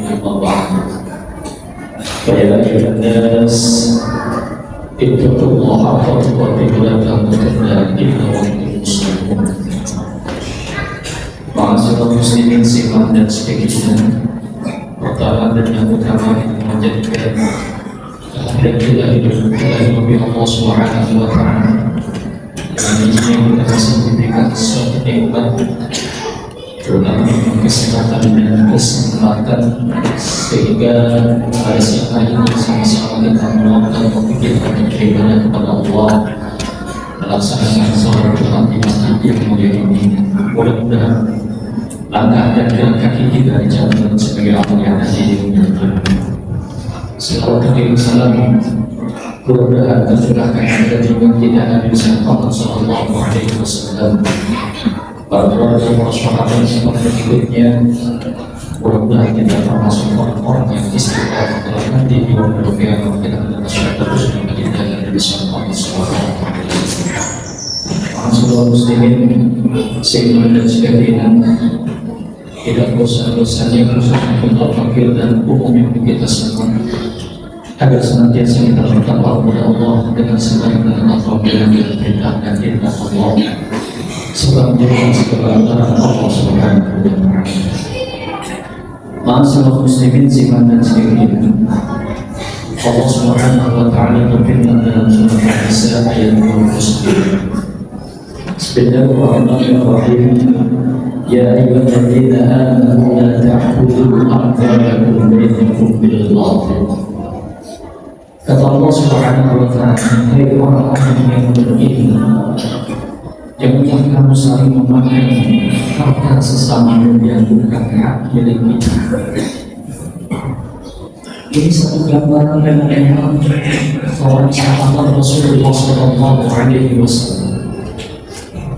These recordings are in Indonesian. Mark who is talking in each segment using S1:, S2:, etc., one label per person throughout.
S1: أما بعد فيا أيها الناس اتقوا الله حق تقاته ولا تموتن إلا وأنتم مسلمون. Ma'asyiral muslimin simak dan sebagainya. Pertama dan yang utama kita menjadikan dan kita hidup bagi Allah Subhanahu wa Ta'ala. Dengan ini kita masih diberikan suatu nikmat, terutama kesehatan dan kesempatan, sehingga pada siang hari ini sama-sama kita melakukan memikirkan beribadah kepada Allah, melaksanakan sholat Jumat di masjid yang mulia ini. Mudah-mudahan langkah dan jalan kaki kita dijalankan sebagai amal yang tadi dimuliakan. Salawat dan salam mudah-mudahan tercurahkan kepada junjungan kita Nabi Muhammad Sallallahu Alaihi Wasallam, para keluarga, para sahabat serta pengikutnya. Mudah-mudahan kita termasuk orang-orang yang istiqomah telah nanti di waktu yang kita mendapat terus dengan kita Nabi Muhammad Sallallahu Alaihi Wasallam. Ma'asyiral muslimin sehingga dan sebagainya. Tidak dosa-dosanya khusus untuk fakir dan umum yang kita semua, agar senantiasa kita bertakwa kepada Allah dengan sebaik-baik apabila kita perintahkan perintah Allah, sebab menjadikan segala antara Allah Subhanahu wa Ta'ala. Ma'asyiral muslimin simak dan sebagainya. Allah Subhanahu wa Ta'ala berfirman dalam surah An-Nisa ayat 29. Bismillahirrahmanirrahim. Ya ayyuhalladzina amanu la ta'khudhu amwalakum bainakum bil batil. Kata Allah Subhanahu wa Ta'ala, hai orang-orang yang beriman, janganlah kamu saling memakan harta sesama yang bukan hak milik kita. Ini satu gambaran dan ayat seorang sahabat Rasulullah Sallallahu Alaihi Wasallam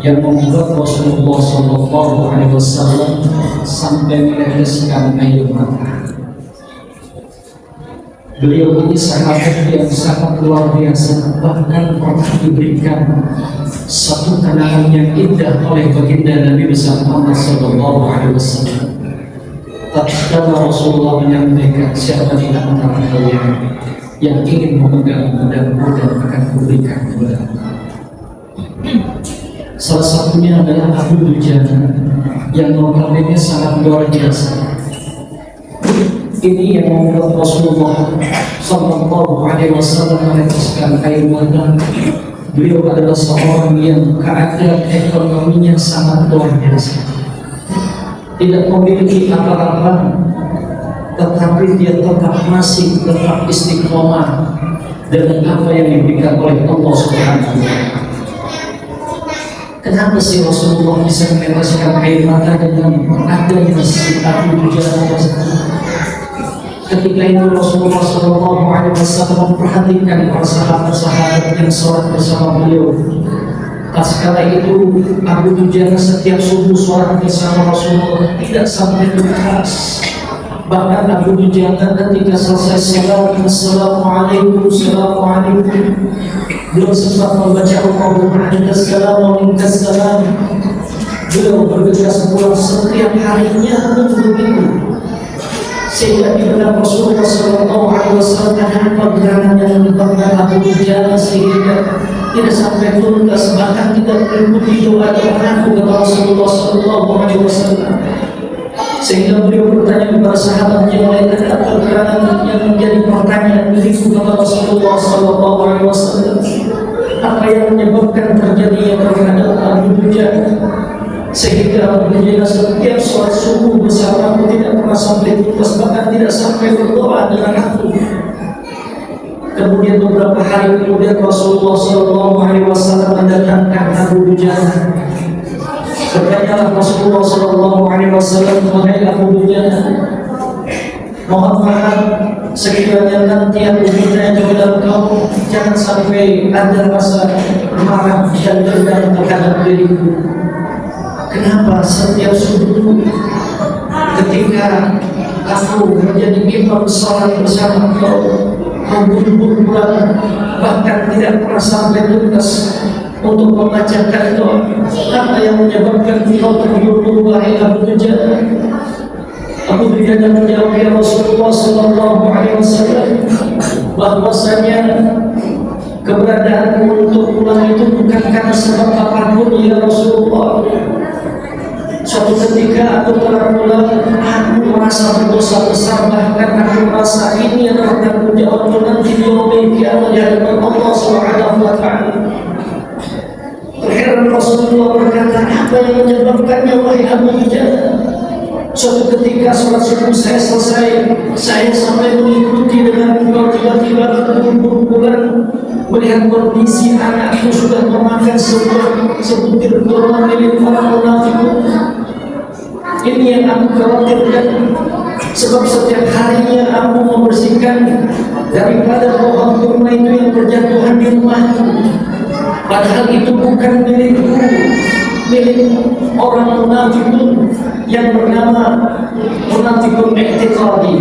S1: yang membuat Rasulullah Sallallahu Alaihi Wasallam sampai meneteskan air mata. Beliau ini sahabat yang sangat luar biasa, bahkan pernah diberikan satu kenangan yang indah oleh baginda Nabi Muhammad Sallallahu Alaihi Wasallam. Tatkala Rasulullah menyampaikan, siapa di antara kalian yang ingin memegang pedangku dan akan kuberikan kepada Allah. Salah satunya adalah Abu Dujana yang notabene sangat luar biasa. Ini yang membuat Rasulullah Sallallahu Alaihi Wasallam meneteskan air mata. Beliau adalah seorang yang keadaan ekonominya sangat luar biasa, tidak memiliki apa-apa, tetapi dia masih tetap istiqomah dengan apa yang diberikan oleh Allah Subhanahu wa Ta'ala. Kenapa sih Rasulullah bisa meneteskan air mata dengan adanya si Abu Dujana tersebut? Ketika itu Rasulullah Sallallahu Alaihi Wasallam memperhatikan para sahabat-sahabat yang sholat bersama beliau. Tatkala itu Abu Dujana setiap subuh sholat bersama Rasulullah tidak sampai tuntas. Bahkan Abu Dujana ketika selesai sholat, Assalamualaikum, Assalamualaikum, beliau sempat membaca Allahumma antas salam wa minkas salam. Beliau bergegas pulang setiap harinya begitu, sehingga di benak Rasulullah Sallallahu Alaihi Wasallam tanpa gerangan yang menyebabkan Abu Dujana sehingga tidak sampai tuntas, bahkan tidak mengikuti doa mengaku kepada Rasulullah Sallallahu Alaihi Wasallam. Sehingga beliau bertanya kepada sahabatnya, mereka apa gerangan yang menjadi pertanyaan begitu kepada Rasulullah Sallallahu Alaihi Wasallam? Apa yang menyebabkan terjadinya terhadap Abu Dujana sehingga Abu Dujana setiap sholat subuh bersama aku tidak pernah sampai tuntas, bahkan tidak sampai berdoa dengan aku. Kemudian beberapa hari kemudian Rasulullah Sallallahu Alaihi Wasallam mendatangkan Abu Dujana. Bertanyalah Rasulullah Sallallahu Alaihi Wasallam, wahai Abu Dujana, mohon maaf sekiranya nanti aku bertanya kepada engkau, jangan sampai ada rasa marah dan dendam terhadap diriku. Kenapa setiap subuh ketika aku menjadi imam sholat bersama engkau, kau buru-buru bahkan tidak pernah sampai tuntas untuk membacakan doa? Apa yang menyebabkan engkau terburu-buru wahai Abu Dujana? Abu Dujaana menjawab, ya Rasulullah sallallahu alaihi wasallam, bahwasanya keberadaanku untuk pulang itu bukan karena sebab apapun ya Rasulullah. Suatu ketika aku telah pulang, aku merasa berdosa besar, bahkan aku merasa ini adalah tanggung jawabku nanti di yaumil qiyamah di hadapan Allah Subhanahu wa taala. Terheran Rasulullah berkata, apa yang menyebabkannya wahai Abu Dujaana? Suatu ketika sholat subuh saya selesai, saya sampai mengikuti dengan tiba-tiba berkumpulan melihat kondisi anakku sudah memakan sebutir kurma milik orang munafik. Ini yang aku khawatirkan, sebab setiap harinya aku membersihkan daripada pohon kurma itu yang berjatuhan di rumahku. Padahal itu bukan milikku, milik orang munafikun yang bernama munafikun i'tiqadi.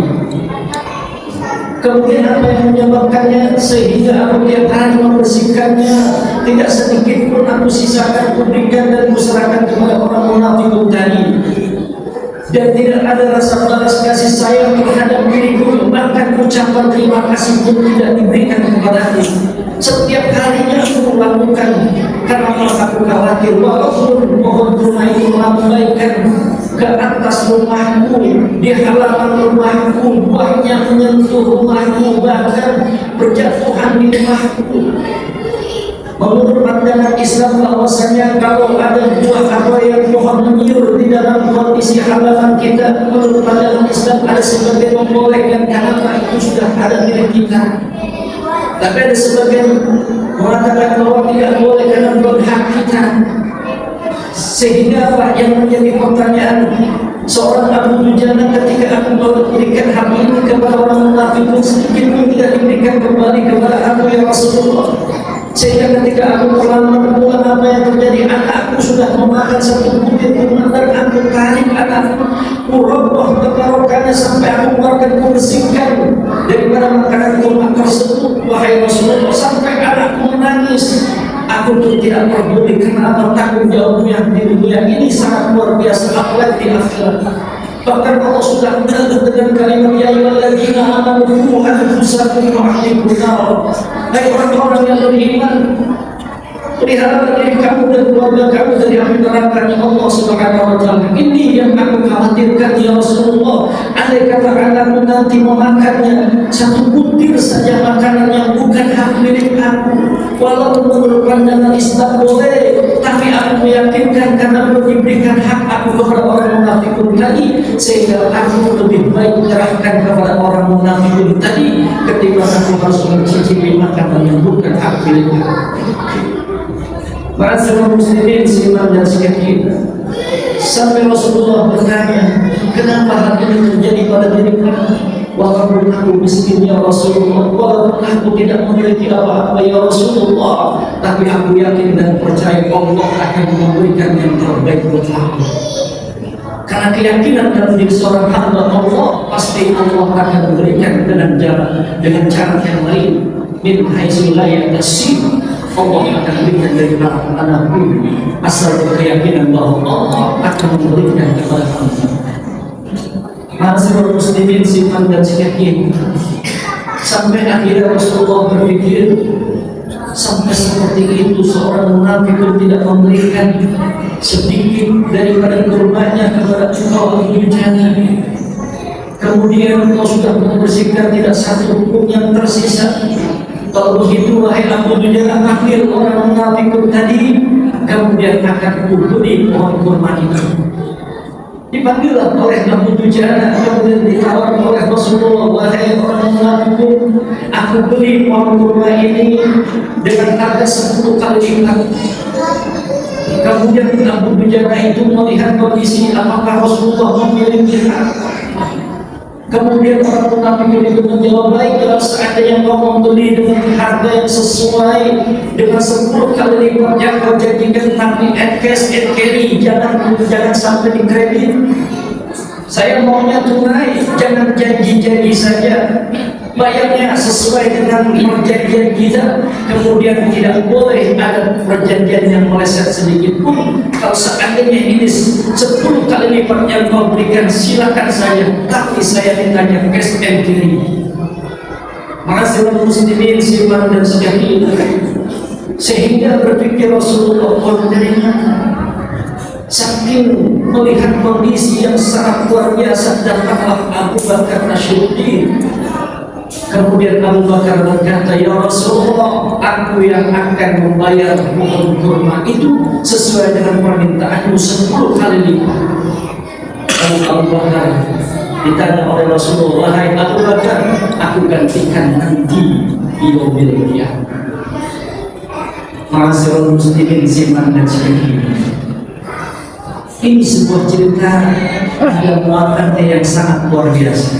S1: Kemudian apa yang menyebabkannya sehingga aku tiap hari membersihkannya, tidak sedikit pun aku sisakan, kuberikan dan kuserahkan kepada orang munafikun tadi. Dan tidak ada rasa balas kasih sayang terhadap diriku, bahkan ucapan terima kasih pun tidak diberikan kepadaku. Setiap harinya aku melakukan karena aku khawatir walaupun pohon kurma itu melambaikan ke atas rumahku, di halaman rumahku, buahnya menyentuh rumahku, bahkan berjatuhan di rumahku. Menurut pandangan Islam bahwasanya kalau ada buah atau yang pohon menyiur di dalam kondisi halaman kita, menurut pandangan Islam ada sebagian membolehkan karena itu sudah ada milik kita. Tapi ada sebagian mengatakan bahwa tidak boleh karena berhak kita. Sehingga apa yang menjadi pertanyaan seorang Abu Dujaana ketika aku memberikan hak ini kepada orang munafik pun sedikit pun tidak diberikan kembali kepada aku ya Rasulullah. Sehingga ketika aku pulang apa yang terjadi, anakku sudah memakan satu butir kurma dan aku tarik anakku, roboh tenggorokannya sampai aku keluarkan, bersihkan daripada makanan kurma tersebut. Wahai Rasulullah, sampai anakku menangis. Aku pun tidak peduli karena apa tanggung jawabmu yang di dunia ini sangat luar biasa, apalagi di akhirat. Bahkan Allah sudah menyebut dengan kalimat ya ayyuhalladzina amanu qu anfusakum wa ahlikum nar. Hai orang-orang yang beriman, pelihara diri kamu dan keluarga kamu dari api neraka Allah Subhanahu wa taala. Ini yang aku khawatirkan ya Rasulullah. Andai kata anakku nanti memakannya satu butir saja makanan yang bukan hak milik aku, walaupun menurut pandangan Islam boleh, tapi aku meyakinkan karena belum diberikan hak aku kepada orang munafikun tadi, sehingga aku lebih baik menyerahkan kepada orang munafikun tadi ketimbang aku harus mencicipi makanan yang bukan hak milik aku. Ma'asyiral muslimin seiman dan seyakin, sampai Rasulullah bertanya, kenapa hal ini terjadi pada diri kamu? Walaupun aku miskin ya Rasulullah, walaupun aku tidak memiliki apa-apa ya Rasulullah, tapi aku yakin dan percaya Allah akan memberikan yang terbaik buat aku. Karena keyakinan dalam diri seorang hamba Allah, pasti Allah akan memberikan dengan cara yang lain. Min haitsu la yahtasib, Allah akan berikan dari belakang tanah bumi, asal berkeyakinan bahwa Allah akan memberikan kepada hamba. Ma'asyiral muslimin siman dan yakin, sampai akhirnya Rasulullah berpikir, sampai seperti itu seorang munafik tidak memberikan sedikit daripada kurmanya kepada Abu Dujaana. Kemudian kau sudah membersihkan tidak satu pun yang tersisa. Kalau begitu wahai Abu Dujaana, akhir orang munafik tadi, kemudian akan kuberi pohon kurma itu. Dipanggillah oleh Abu Dujaana, kemudian ditawar oleh Rasulullah, wahai orang munafik, aku beli pohon kurma ini dengan harga 10 kali lipat. Kemudian Abu Dujaana itu melihat kondisi apakah Rasulullah memiliki hak. Kemudian orang munafik itu menjawab, baiklah seandainya kau membeli dengan harga yang sesuai dengan 10 kali lipat yang kau janjikan, tapi at cash and carry, jangan sampai dikredit. Saya maunya tunai, jangan janji-janji saja.
S2: bayarnya sesuai dengan perjanjian kita, kemudian tidak boleh ada perjanjian yang meleset sedikit pun. Kalau seandainya ini 10 kali lipat yang kau berikan, silakan saja, tapi saya mintanya cash and carry. Ma'asyiral muslimin siman dan sekalian, sehingga berpikir Rasulullah dari mana? Saking melihat kondisi yang sangat luar biasa, datanglah Abu Bakar Asy'ari. Kemudian Abu Bakar berkata, ya Rasulullah, aku yang akan membayar pohon kurma itu sesuai dengan permintaanmu 10 kali lipat. Lalu Abu Bakar ditanya oleh Rasulullah, wahai Abu Bakar, aku gantikan nanti di yaumil qiyamah. Ma'asyiral muslimin siman dan sekalian, ini sebuah cerita yang muatannya yang sangat luar biasa.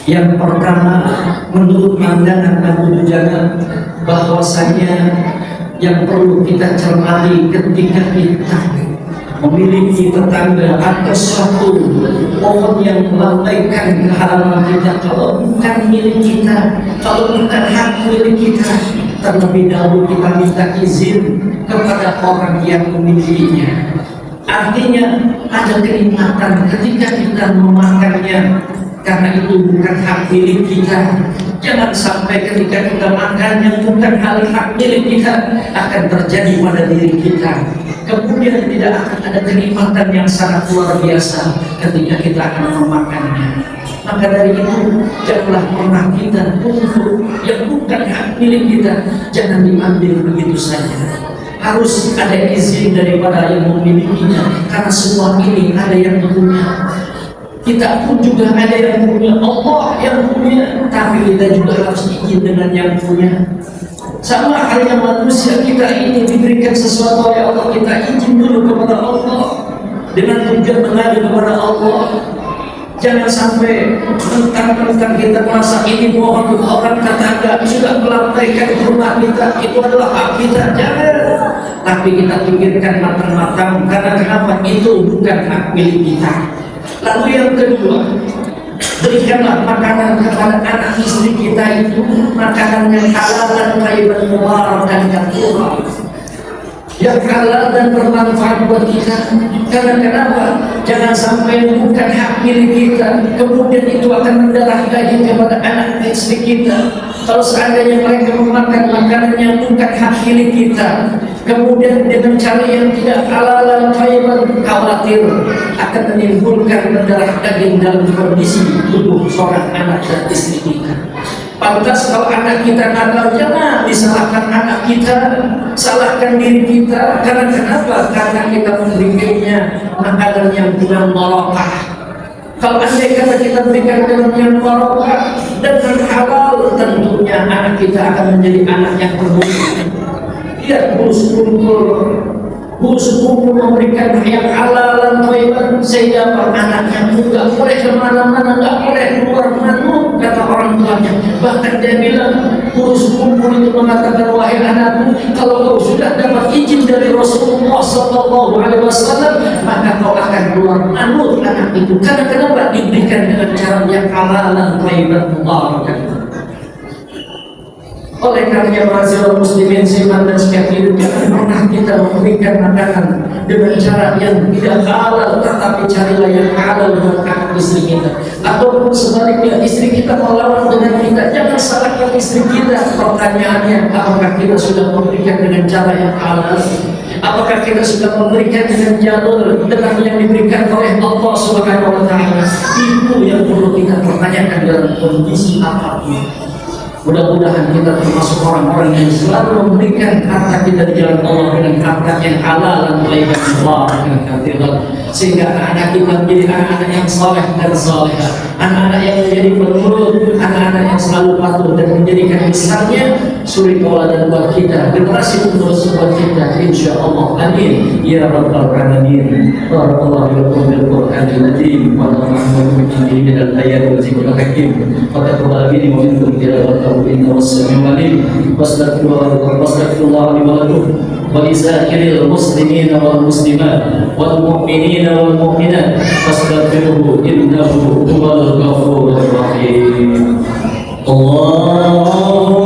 S2: Yang pertama, menurut pandangan Abu Dujana, bahwasanya yang perlu kita cermati ketika kita memiliki tetangga atau suatu pohon yang melambaikan ke halaman kita, kalau bukan milik kita, kalau bukan hak milik kita, terlebih dahulu kita minta izin kepada orang yang memilikinya. Artinya ada kenikmatan ketika kita memakannya, karena itu bukan hak milik kita. Jangan sampai ketika kita makan yang bukan hak milik kita akan terjadi pada diri kita, kemudian tidak akan ada kenikmatan yang sangat luar biasa ketika kita akan memakannya. Maka dari itu, janganlah pernah kita untuk yang bukan hak milik kita, jangan diambil begitu saja. Harus ada izin daripada yang memilikinya, karena semua ini ada yang punya. Kita pun juga ada yang punya, Allah yang punya, tapi kita juga harus izin dengan yang punya. Sama halnya manusia, kita ini diberikan sesuatu oleh Allah, kita izin dulu kepada Allah dengan tujuan mengadu kepada Allah. Jangan sampai mentang-mentang kita merasa ini mohon orang tetangga sudah melambaikan ke rumah kita, itu adalah hak kita. Jangan. Tapi kita pikirkan matang-matang, karena kenapa? Itu bukan hak milik kita. Lalu yang kedua, berikanlah makanan kepada anak istri kita itu makanan yang halal dan thayyiban mubarakan dan murah, yang halal dan bermanfaat buat kita. Karena kenapa? Jangan sampai bukan hak milik kita, kemudian itu akan mendarah daging kepada anak istri kita. Kalau seandainya mereka memakan makanan yang bukan hak milik kita, kemudian dengan cara yang tidak halal dan thayyiban, khawatir akan menimbulkan mendarah daging dalam kondisi tubuh seorang anak dan istri kita. Pantas kalau anak kita nakal, jangan disalahkan anak kita, salahkan diri kita. Karena kenapa? Karena kita memberikannya makanan yang bukan barakah. Kalau andai kata kita berikan dengan yang barakah dan halal, tentunya anak kita akan menjadi anak yang bermutu. Dia kumpul memberikan yang halal dan thayyiban, sehingga anaknya tidak boleh kemana-mana, tidak boleh keluar manut, kata orang tuanya. Bahkan dia bilang, kumpul itu mengatakan, wahai anakku, kalau kau sudah dapat izin dari Rasulullah SAW, maka kau akan keluar manut anak itu. Karena kenapa? Diberikan dengan cara yang halal dan thayyiban mubarakan. Oleh karenanya, ma'asyiral muslimin siman dan sekalian, jangan pernah kita memberikan makanan dengan cara yang tidak halal, tetapi carilah yang halal buat anak istri kita. Ataupun sebaliknya, istri kita melawan dengan kita, jangan salahkan istri kita. Pertanyaannya, apakah kita sudah memberikan dengan cara yang halal? Apakah kita sudah memberikan dengan jalur dengan yang diberikan oleh Allah Subhanahu wa Ta'ala? Itu yang perlu kita pertanyakan dalam kondisi apapun. Mudah-mudahan kita termasuk orang-orang yang selalu memberikan harta kita di jalan Allah dengan harta yang halal dan thayyiban mubarakan, sehingga anak kita menjadi anak-anak yang saleh dan salehah, anak-anak yang menjadi penurut, anak-anak yang selalu patuh dan menjadikan misalnya suri tauladan buat kita, generasi penerus buat kita, insyaallah. Amin ya rabbal alamin. Barakallahu lakum bil Qur'anil azim wa nafa'ana bihi min al-ayati wa zikril hakim. Wa taqabbal minni wa minkum tilawatahu innahu as-sami'ul 'alim. Wastaghfirullah li wa lakum wa li sa'iril muslimina wal muslimat wal mu'minina wal mu'minat fastaghfiruhu innahu huwal ghafurur rahim. Allahu